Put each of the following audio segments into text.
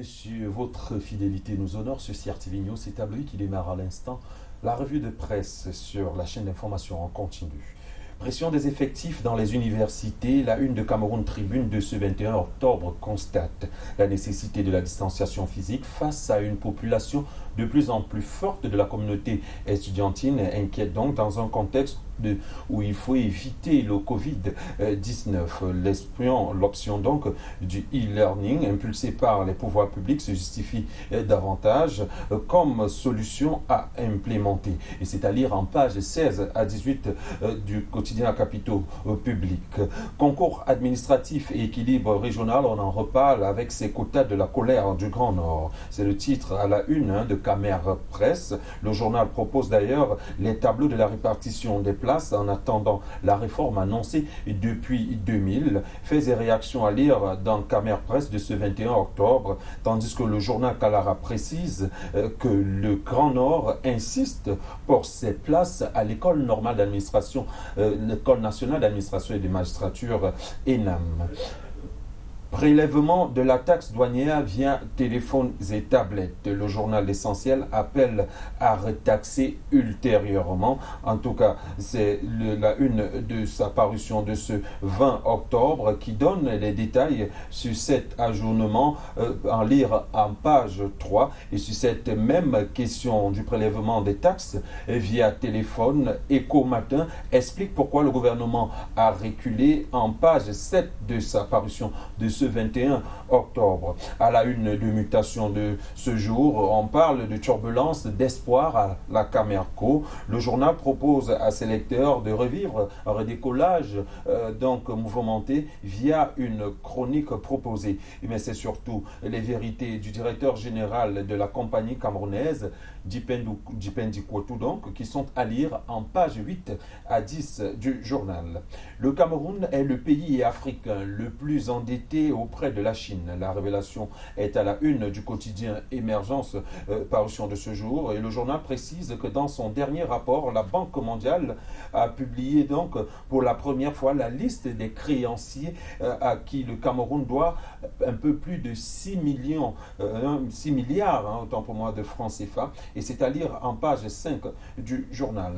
messieurs, votre fidélité nous honore sur CRTV News. C'est tabloïd qui démarre à l'instant la revue de presse sur la chaîne d'information en continu. Pression des effectifs dans les universités, la une de Cameroun Tribune de ce 21 octobre constate la nécessité de la distanciation physique face à une population de plus en plus forte de la communauté estudiantine, inquiète donc dans un contexte où il faut éviter le Covid-19. L'option donc du e-learning impulsée par les pouvoirs publics se justifie davantage comme solution à implémenter. Et c'est à lire en page 16 à 18 du quotidien Capitaux publics. Concours administratif et équilibre régional, on en reparle avec ces quotas de la colère du Grand Nord. C'est le titre à la une de Camer Presse. Le journal propose d'ailleurs les tableaux de la répartition des places en attendant la réforme annoncée depuis 2000. Faits et réactions à lire dans Camer Presse de ce 21 octobre, tandis que le journal Calara précise que le Grand Nord insiste pour ses places à l'école normale d'administration, l'école nationale d'administration et de magistrature ENAM. Prélèvement de la taxe douanière via téléphones et tablettes. Le journal L'Essentiel appelle à retaxer ultérieurement. En tout cas, c'est la une de sa parution de ce 20 octobre qui donne les détails sur cet ajournement en lire en page 3. Et sur cette même question du prélèvement des taxes via téléphone, Écho Matin explique pourquoi le gouvernement a reculé en page 7 de sa parution de ce 21 octobre. À la une de mutation de ce jour, on parle de turbulence, d'espoir à la Camerco. Le journal propose à ses lecteurs de revivre un redécollage donc mouvementé via une chronique proposée. Mais c'est surtout les vérités du directeur général de la compagnie camerounaise, Dipendi Kouetou, donc, qui sont à lire en page 8 à 10 du journal. Le Cameroun est le pays africain le plus endetté auprès de la Chine. La révélation est à la une du quotidien Émergence, parution de ce jour, et le journal précise que dans son dernier rapport, la Banque mondiale a publié donc pour la première fois la liste des créanciers à qui le Cameroun doit un peu plus de 6 milliards, autant pour moi, de francs CFA, et c'est à lire en page 5 du journal.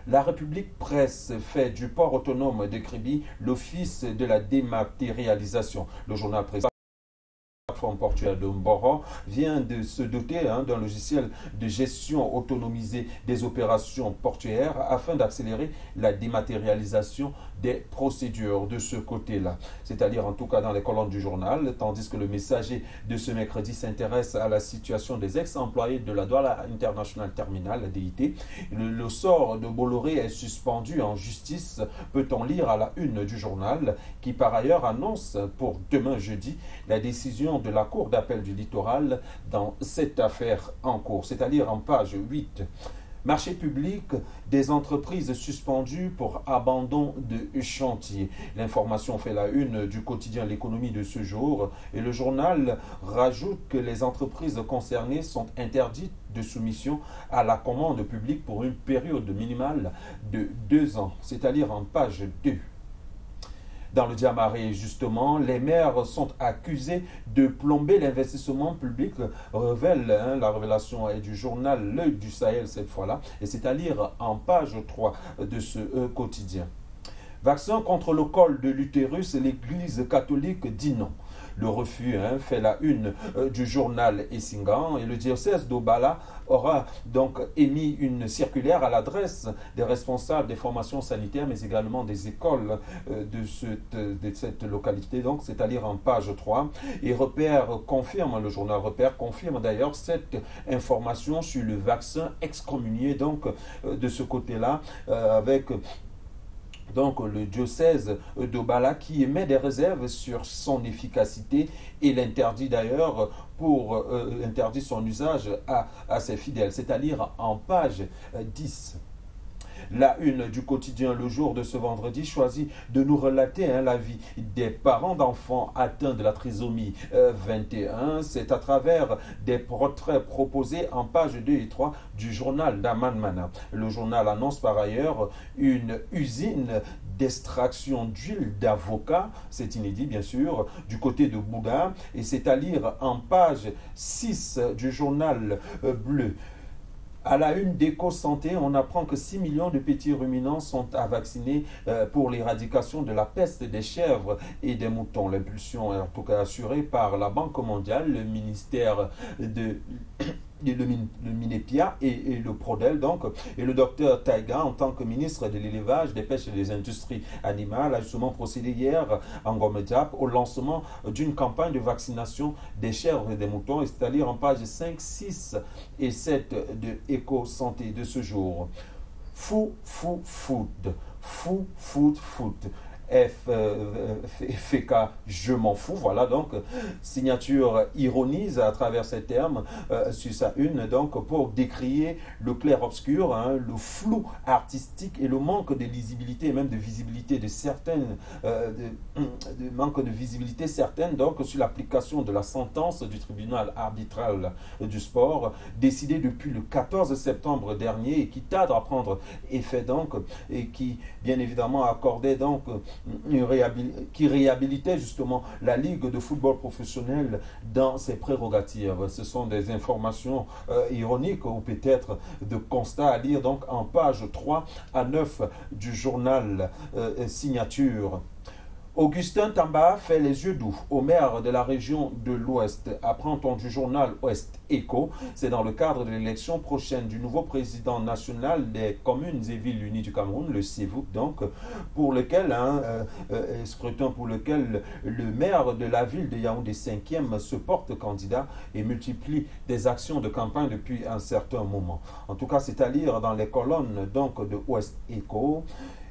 La République Presse fait du port autonome de Kribi l'office de la dématérialisation. Le journal précise la plateforme portuaire de Mboro vient de se doter d'un logiciel de gestion autonomisée des opérations portuaires afin d'accélérer la dématérialisation des procédures de ce côté-là. C'est-à-dire en tout cas dans les colonnes du journal, tandis que le messager de ce mercredi s'intéresse à la situation des ex-employés de la douane internationale terminale, la DIT. Le sort de Bolloré est suspendu en justice, peut-on lire à la une du journal, qui par ailleurs annonce pour demain jeudi la décision de la Cour d'appel du littoral dans cette affaire en cours, c'est-à-dire en page 8. Marché public, des entreprises suspendues pour abandon de chantier. L'information fait la une du quotidien L'économie de ce jour et le journal rajoute que les entreprises concernées sont interdites de soumission à la commande publique pour une période minimale de 2 ans, c'est-à-dire en page 2. Dans le Diamaré, justement, les maires sont accusés de plomber l'investissement public, révèle la révélation est du journal L'Œil du Sahel cette fois-là, et c'est à lire en page 3 de ce quotidien. Vaccin contre le col de l'utérus, l'Église catholique dit non. Le refus fait la une du journal Essingan et le diocèse d'Obala aura donc émis une circulaire à l'adresse des responsables des formations sanitaires mais également des écoles de cette localité, donc c'est à lire en page 3. Et Repère confirme, le journal Repère confirme d'ailleurs cette information sur le vaccin excommunié donc de ce côté-là avec donc le diocèse d'Obala qui émet des réserves sur son efficacité et l'interdit d'ailleurs interdit son usage à ses fidèles. C'est à lire en page 10. La une du quotidien Le Jour de ce vendredi choisit de nous relater la vie des parents d'enfants atteints de la trisomie 21. C'est à travers des portraits proposés en pages 2 et 3 du journal d'Aman Mana. Le journal annonce par ailleurs une usine d'extraction d'huile d'avocat, c'est inédit bien sûr, du côté de Bouddha, et c'est à lire en page 6 du journal bleu. À la une d'Éco-Santé, on apprend que 6 millions de petits ruminants sont à vacciner pour l'éradication de la peste des chèvres et des moutons. L'impulsion est en tout cas assurée par la Banque mondiale, le ministère de le Minepia et le Prodel, donc, et le docteur Taiga, en tant que ministre de l'élevage, des pêches et des industries animales, a justement procédé hier en Gomediap au lancement d'une campagne de vaccination des chèvres et des moutons, et c'est à lire en pages 5, 6 et 7 de Éco-Santé de ce jour. Food. FK, je m'en fous, voilà, donc signature ironise à travers ces termes sur sa une, donc pour décrier le clair-obscur, le flou artistique et le manque de lisibilité et même de visibilité de certaines, manque de visibilité certaine, donc sur l'application de la sentence du tribunal arbitral du sport, décidée depuis le 14 septembre dernier et qui tarde à prendre effet, donc, et qui bien évidemment accordait donc qui réhabilitait justement la Ligue de football professionnel dans ses prérogatives. Ce sont des informations ironiques ou peut-être de constats à lire donc en page 3 à 9 du journal Signature. Augustin Tamba fait les yeux doux au maire de la région de l'Ouest, apprend-on du journal Ouest Éco. C'est dans le cadre de l'élection prochaine du nouveau président national des communes et villes unies du Cameroun, le CEVUC, donc, pour lequel, scrutin pour lequel le maire de la ville de Yaoundé 5e se porte candidat et multiplie des actions de campagne depuis un certain moment. En tout cas, c'est à lire dans les colonnes donc, de Ouest Éco.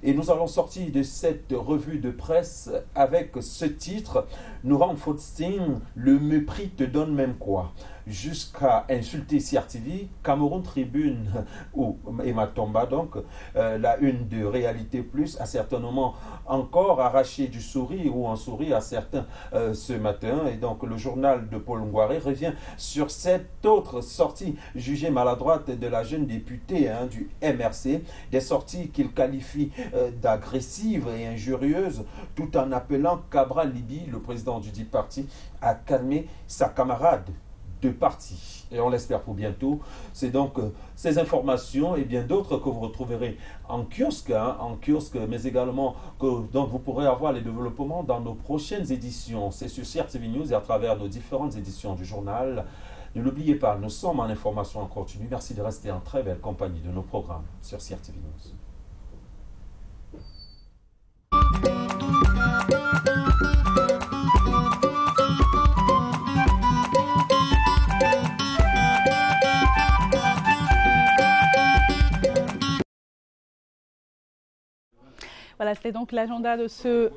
Et nous allons sortir de cette revue de presse avec ce titre, Nourang Faustin, le mépris te donne même quoi? Jusqu'à insulter CRTV, Cameroun Tribune ou Emma Tomba, donc la une de Réalité Plus a certainement encore arraché du sourire ou un sourire à certains ce matin. Et donc le journal de Paul Ngouaré revient sur cette autre sortie jugée maladroite de la jeune députée du MRC, des sorties qu'il qualifie d'agressives et injurieuses, tout en appelant Cabral Libi, le président du dit parti, à calmer sa camarade de parti. Et on l'espère pour bientôt. C'est donc ces informations et bien d'autres que vous retrouverez en kiosque, mais également dont vous pourrez avoir les développements dans nos prochaines éditions. C'est sur CRTV News et à travers nos différentes éditions du journal. Ne l'oubliez pas, nous sommes en information en continu. Merci de rester en très belle compagnie de nos programmes sur CRTV News. Voilà, c'était donc l'agenda de ce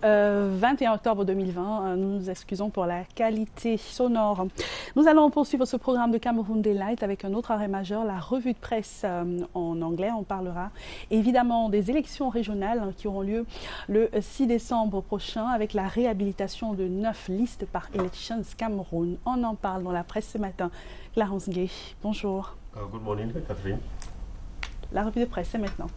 21 octobre 2020. Nous nous excusons pour la qualité sonore. Nous allons poursuivre ce programme de Cameroun Daylight avec un autre arrêt majeur, la revue de presse en anglais. On parlera évidemment des élections régionales qui auront lieu le 6 décembre prochain avec la réhabilitation de 9 listes par Elections Cameroun. On en parle dans la presse ce matin. Clarence Gay, bonjour. Good morning, Catherine. La revue de presse, c'est maintenant.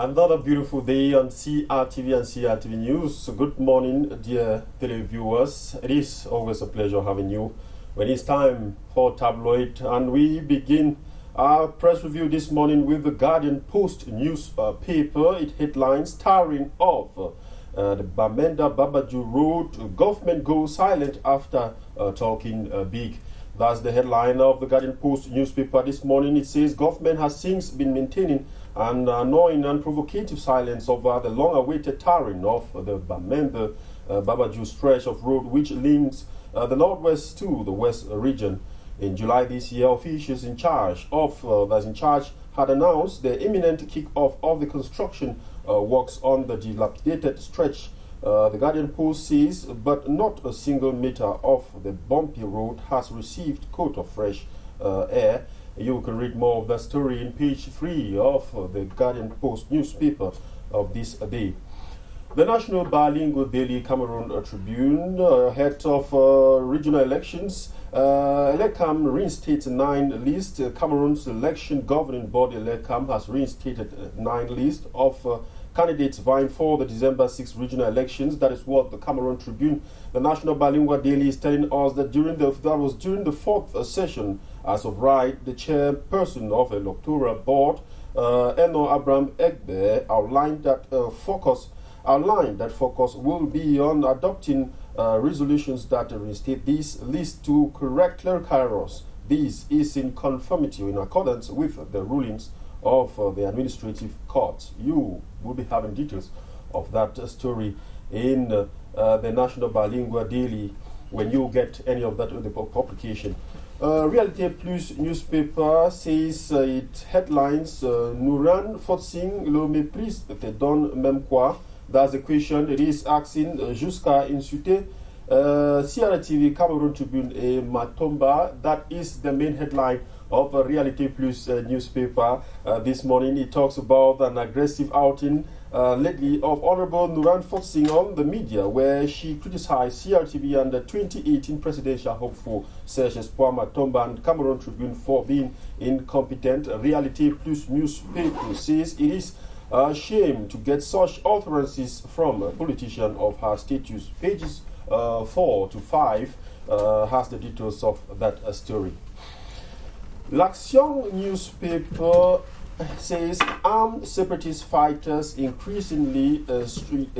Another beautiful day on CRTV and CRTV News. Good morning, dear televiewers. It is always a pleasure having you when it's time for tabloid. And we begin our press review this morning with the Guardian Post newspaper. It headlines starring of the Bamenda Babaju Road. Government goes silent after talking big. That's the headline of the Guardian Post newspaper this morning. It says government has since been maintaining an annoying and provocative silence over the long-awaited tarring of the Bamenda Babaju stretch of road which links the northwest to the west region. In July this year, officials in charge had announced the imminent kick-off of the construction works on the dilapidated stretch. The Guardian Post says, but not a single meter of the bumpy road has received coat of fresh air. You can read more of that story in page 3 of the Guardian Post newspaper of this day. The national bilingual daily Cameroon Tribune, ahead of regional elections, Elecam reinstates 9 list. Cameroon's election governing body Elecam has reinstated 9 list of candidates vying for the December 6 regional elections. That is what the Cameroon Tribune, the national bilingual daily, is telling us that during the 4th session. As of right, the chairperson of the electoral board, Eno Abraham Egbe, outlined that focus will be on adopting resolutions that reinstate this list to correct clerical errors. This is in conformity, in accordance with the rulings of the administrative courts. You will be having details of that story in the National Bilingual Daily when you get any of that in the publication. Reality Plus newspaper says it headlines Nouran forcing le mépris te donne même quoi. That's the question it is asking jusqu'à insulter CRTV Cameroon Tribune et Matomba. That is the main headline of Reality Plus newspaper this morning. It talks about an aggressive outing lately of Honorable Nouran Foxing on the media, where she criticized CRTV and the 2018 presidential hopeful Serge Espoir Matomba and Cameroon Tribune for being incompetent. Reality Plus newspaper says it is a shame to get such utterances from a politician of her status. Pages 4 to 5 has the details of that story. L'Action newspaper says armed separatist fighters increasingly a string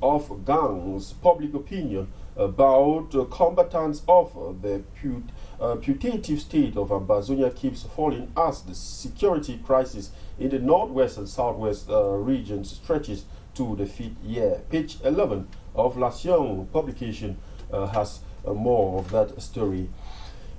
of gangs. Public opinion about combatants of the putative state of Ambazonia keeps falling as the security crisis in the northwest and southwest regions stretches to the 5th year. Page 11 of L'Action publication has more of that story.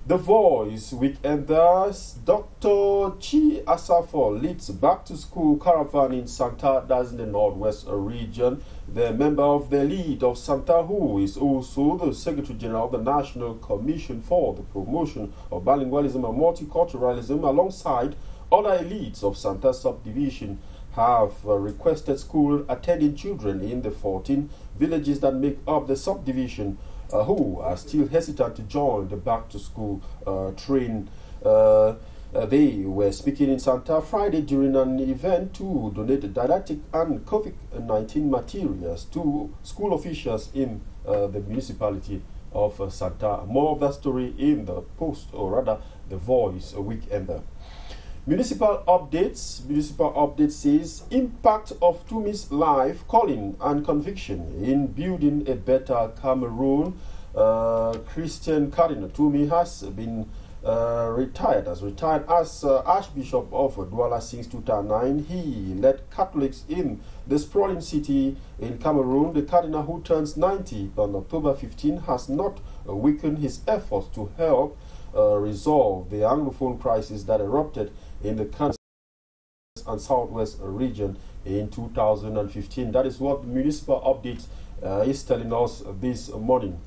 The Voice Weekenders, Dr. Chi Asafo leads back-to-school caravan in Santa, that's in the northwest region. The member of the lead of Santa, who is also the Secretary General of the National Commission for the Promotion of Bilingualism and Multiculturalism, alongside other elites of Santa subdivision, have requested school-attending children in the 14 villages that make up the subdivision who are still hesitant to join the back-to-school train. They were speaking in Santa Friday during an event to donate didactic and COVID-19 materials to school officials in the municipality of Santa. More of that story in the Post, or rather the Voice Weekender. Municipal update says impact of Tumi's life, calling and conviction in building a better Cameroon. Christian Cardinal Tumi has been retired as Archbishop of Douala since 2009. He led Catholics in the sprawling city in Cameroon. The Cardinal, who turns 90 on October 15, has not weakened his efforts to help resolve the Anglophone crisis that erupted in the Kansas and Southwest region in 2015. That is what Municipal Update is telling us this morning.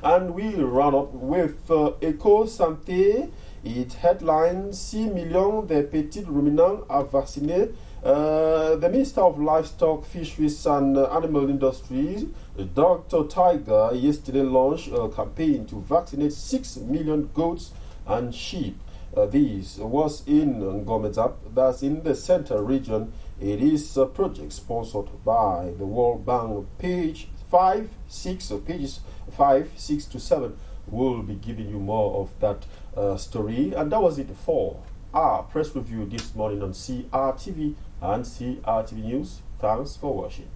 And we'll run up with Eco Santé. It headlines 6 millions de petits ruminants à vacciner. The Minister of Livestock, Fisheries and Animal Industries, Dr. Tiger, yesterday launched a campaign to vaccinate 6 million goats and sheep. This was in Ngomedzap, that's in the Central region. It is a project sponsored by the World Bank. Pages 5, 6 to 7 will be giving you more of that story. And that was it for our press review this morning on CRTV and CRTV News. Thanks for watching.